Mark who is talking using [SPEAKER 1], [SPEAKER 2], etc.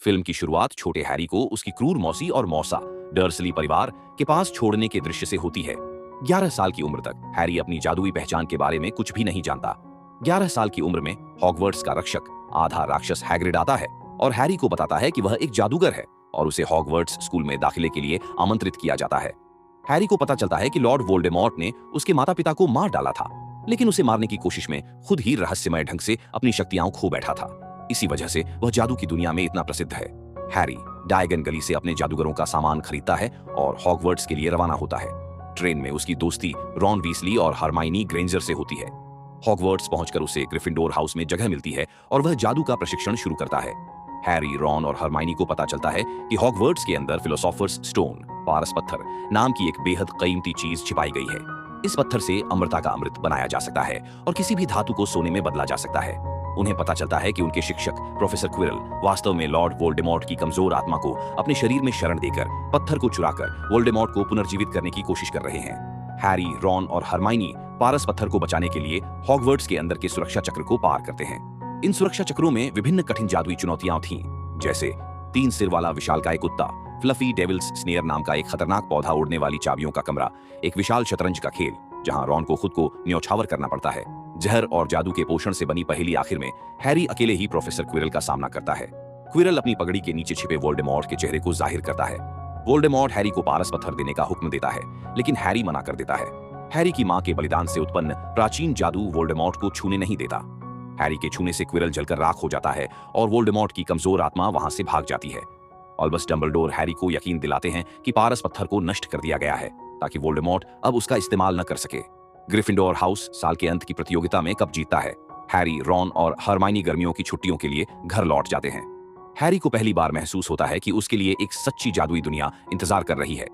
[SPEAKER 1] Film की शुरुआत छोटे हैरी को उसकी क्रूर मौसी और मौसा डर्सली परिवार के पास छोड़ने के दृश्य से होती है। 11 साल की उम्र तक हैरी अपनी जादुई पहचान के बारे में कुछ भी नहीं जानता। 11 साल की उम्र में हॉगवर्ट्स का रक्षक आधा राक्षस हैग्रिड आता है और हैरी को बताता है कि वह एक जादूगर है और उसे हॉगवर्ट्स स्कूल में दाखिले के लिए आमंत्रित किया जाता है। हैरी को पता चलता है कि लॉर्ड वोल्डेमॉर्ट ने उसके माता पिता को मार डाला था, लेकिन उसे मारने की कोशिश में खुद ही रहस्यमय ढंग से अपनी शक्तियां खो बैठा था। इसी वजह से वह जादू की दुनिया में इतना प्रसिद्ध है। हैरी डायगन गली से अपने जादूगरों का सामान खरीदता है और हॉगवर्ट्स के लिए रवाना होता है। ट्रेन में उसकी दोस्ती रॉन वीसली और हरमाइनी ग्रेंजर से होती है। हॉगवर्ट्स पहुंचकर उसे ग्रिफिंडोर हाउस में जगह मिलती है और वह जादू का प्रशिक्षण शुरू करता है। हैरी, रॉन और हरमाइनी को पता चलता है कि हॉगवर्ट्स के अंदर फिलोसोफर्स स्टोन, पारस पत्थर नाम की एक बेहद कीमती चीज छिपाई गई है। इस पत्थर से अमृता का अमृत बनाया जा सकता है और किसी भी धातु को सोने में बदला जा सकता है। उन्हें पता चलता है कि उनके शिक्षक प्रोफेसर क्विरल वास्तव में लॉर्ड वोल्डेमॉर्ट की कमजोर आत्मा को अपने शरीर में शरण देकर पत्थर को चुराकर वोल्डेमॉर्ट को पुनर्जीवित करने की कोशिश कर रहे हैं। हैरी, रॉन और हरमाइनी पारस पत्थर को बचाने के लिए हॉगवर्ट्स के अंदर के सुरक्षा चक्र को पार करते हैं। इन सुरक्षा चक्रों में विभिन्न कठिन जादुई चुनौतियां थीं, जैसे 3 सिर वाला विशालकाय कुत्ता, फ्लफी डेविल्स स्नेयर नाम का एक खतरनाक पौधा, उड़ने वाली चाबियों का कमरा, एक विशाल शतरंज का खेल जहां रॉन को खुद को न्यौछावर करना पड़ता है, जहर और जादू के पोषण से बनी पहेली। आखिर में हैरी अकेले ही प्रोफेसर क्विरल का सामना करता है। क्विरल अपनी पगड़ी के नीचे छिपे वोल्डेमॉर्ट के चेहरे को जाहिर करता है। वोल्डेमॉर्ट हैरी को पारस पत्थर देने का हुक्म देता है, लेकिन हैरी मना कर देता है। हैरी की मां के बलिदान से उत्पन्न प्राचीन जादू वोल्डेमॉर्ट को छूने नहीं देता। हैरी के छूने से क्विरल जलकर राख हो जाता है और वोल्डेमॉर्ट की कमजोर आत्मा वहां से भाग जाती है। अल्बस डंबलडोर हैरी को यकीन दिलाते हैं कि पारस पत्थर को नष्ट कर दिया गया है ताकि वोल्डेमॉर्ट अब उसका इस्तेमाल न कर सके। ग्रिफिंडोर हाउस साल के अंत की प्रतियोगिता में कप जीतता है। हैरी, रॉन और हरमाइनी गर्मियों की छुट्टियों के लिए घर लौट जाते हैं। हैरी को पहली बार महसूस होता है कि उसके लिए एक सच्ची जादुई दुनिया इंतजार कर रही है।